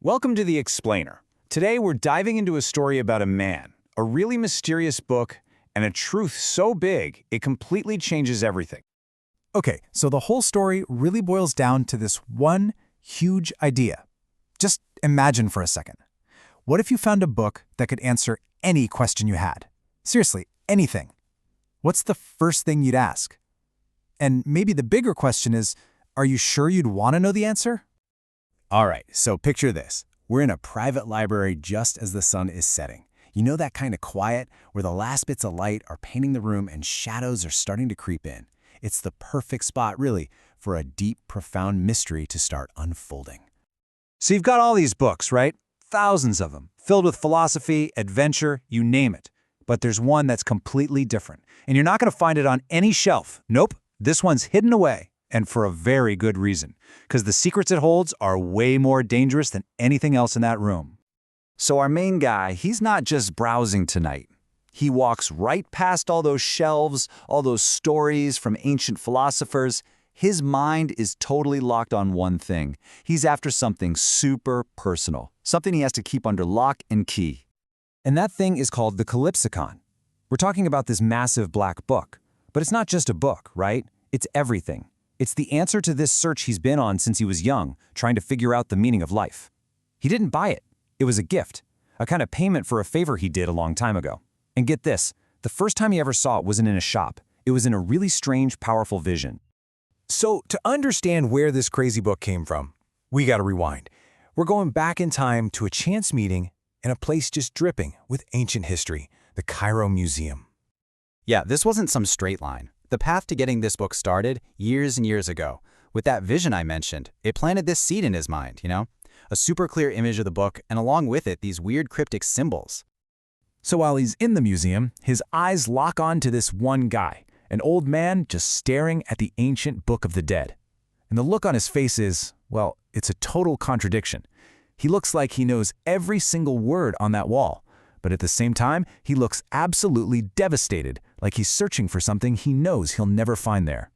Welcome to The Explainer. Today we're diving into a story about a man, a really mysterious book, and a truth so big it completely changes everything. Okay, so the whole story really boils down to this one huge idea. Just imagine for a second. What if you found a book that could answer any question you had? Seriously, anything. What's the first thing you'd ask? And maybe the bigger question is, are you sure you'd want to know the answer? All right, so picture this. We're in a private library just as the sun is setting. You know that kind of quiet where the last bits of light are painting the room and shadows are starting to creep in. It's the perfect spot, really, for a deep, profound mystery to start unfolding. So you've got all these books, right? Thousands of them, filled with philosophy, adventure, you name it. But there's one that's completely different, and you're not going to find it on any shelf. Nope, this one's hidden away. And for a very good reason, because the secrets it holds are way more dangerous than anything else in that room. So our main guy, he's not just browsing tonight. He walks right past all those shelves, all those stories from ancient philosophers. His mind is totally locked on one thing. He's after something super personal, something he has to keep under lock and key. And that thing is called the Calypsicon. We're talking about this massive black book. But it's not just a book, right? It's everything. It's the answer to this search he's been on since he was young, trying to figure out the meaning of life. He didn't buy it. It was a gift, a kind of payment for a favor he did a long time ago. And get this, the first time he ever saw it wasn't in a shop. It was in a really strange, powerful vision. So to understand where this crazy book came from, we gotta rewind. We're going back in time to a chance meeting in a place just dripping with ancient history, the Cairo Museum. Yeah, this wasn't some straight line. The path to getting this book started years and years ago. With that vision I mentioned, it planted this seed in his mind, a super clear image of the book, and along with it, these weird cryptic symbols. So while he's in the museum, his eyes lock on to this one guy, an old man just staring at the ancient Book of the Dead. And the look on his face is, well, it's a total contradiction. He looks like he knows every single word on that wall, but at the same time, he looks absolutely devastated, like he's searching for something he knows he'll never find there.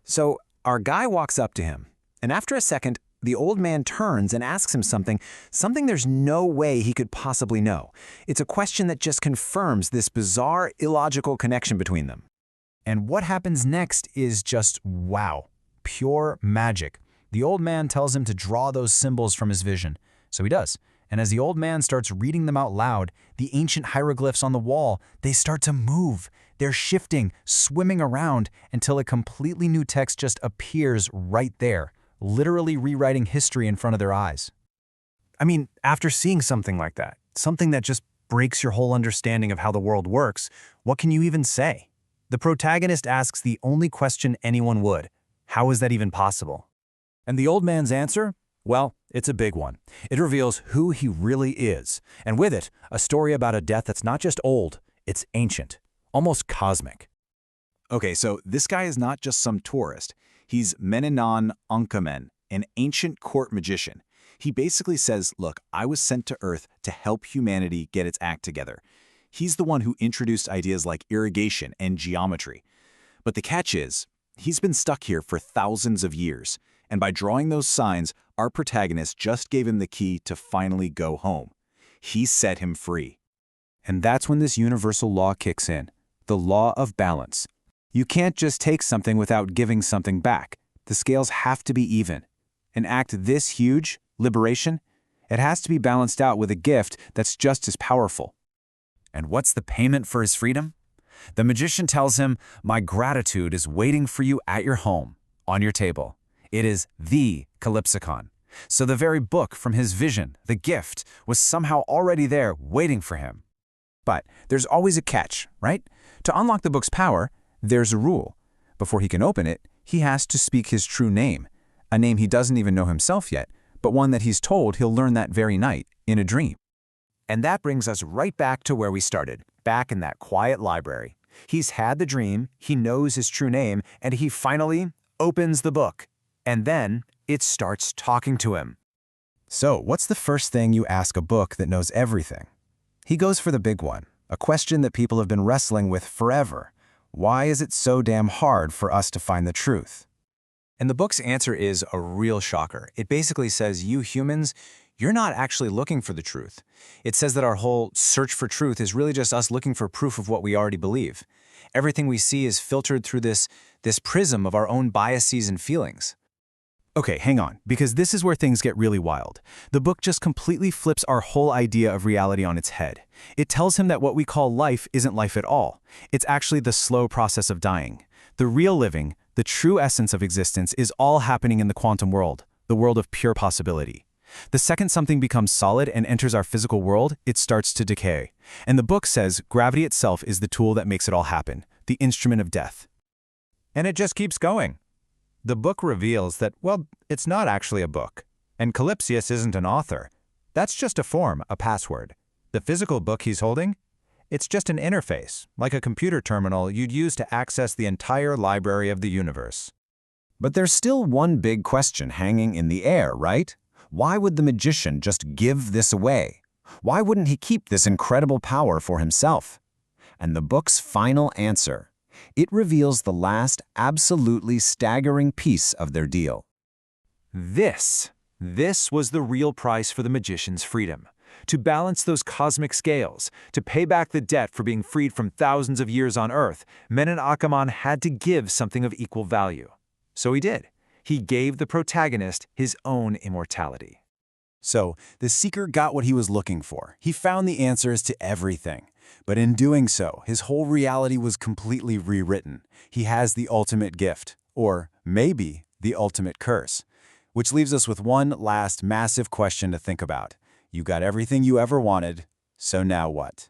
So our guy walks up to him, and after a second, the old man turns and asks him something there's no way he could possibly know. It's a question that just confirms this bizarre, illogical connection between them. And what happens next is just wow, pure magic. The old man tells him to draw those symbols from his vision, so he does. And as the old man starts reading them out loud, the ancient hieroglyphs on the wall, they start to move. They're shifting, swimming around, until a completely new text just appears right there, literally rewriting history in front of their eyes. I mean, after seeing something like that, something that just breaks your whole understanding of how the world works, what can you even say? The protagonist asks the only question anyone would: how is that even possible? And the old man's answer? Well, it's a big one. It reveals who he really is, and with it, a story about a death that's not just old, it's ancient, almost cosmic. Okay, so this guy is not just some tourist. He's Menanon Onkamen, an ancient court magician. He basically says, look, I was sent to Earth to help humanity get its act together. He's the one who introduced ideas like irrigation and geometry. But the catch is, he's been stuck here for thousands of years, and by drawing those signs, our protagonist just gave him the key to finally go home. He set him free. And that's when this universal law kicks in, the law of balance. You can't just take something without giving something back. The scales have to be even. An act this huge, liberation, it has to be balanced out with a gift that's just as powerful. And what's the payment for his freedom? The magician tells him, my gratitude is waiting for you at your home, on your table. It is the Calypsicon. So the very book from his vision, the gift, was somehow already there waiting for him. But there's always a catch, right? To unlock the book's power, there's a rule. Before he can open it, he has to speak his true name, a name he doesn't even know himself yet, but one that he's told he'll learn that very night in a dream. And that brings us right back to where we started, back in that quiet library. He's had the dream, he knows his true name, and he finally opens the book. And then it starts talking to him. So what's the first thing you ask a book that knows everything? He goes for the big one, a question that people have been wrestling with forever. Why is it so damn hard for us to find the truth? And the book's answer is a real shocker. It basically says, you humans, you're not actually looking for the truth. It says that our whole search for truth is really just us looking for proof of what we already believe. Everything we see is filtered through this prism of our own biases and feelings. Okay, hang on, because this is where things get really wild. The book just completely flips our whole idea of reality on its head. It tells him that what we call life isn't life at all. It's actually the slow process of dying. The real living, the true essence of existence, is all happening in the quantum world, the world of pure possibility. The second something becomes solid and enters our physical world, it starts to decay. And the book says gravity itself is the tool that makes it all happen, the instrument of death. And it just keeps going. The book reveals that, well, it's not actually a book. And Calypsius isn't an author. That's just a form, a password. The physical book he's holding? It's just an interface, like a computer terminal you'd use to access the entire library of the universe. But there's still one big question hanging in the air, right? Why would the magician just give this away? Why wouldn't he keep this incredible power for himself? And the book's final answer: it reveals the last absolutely staggering piece of their deal. This was the real price for the magician's freedom. To balance those cosmic scales, to pay back the debt for being freed from thousands of years on Earth, Menon Akhammon had to give something of equal value. So he did. He gave the protagonist his own immortality. So, the seeker got what he was looking for. He found the answers to everything. But in doing so, his whole reality was completely rewritten. He has the ultimate gift, or maybe the ultimate curse. Which leaves us with one last massive question to think about. You got everything you ever wanted, so now what?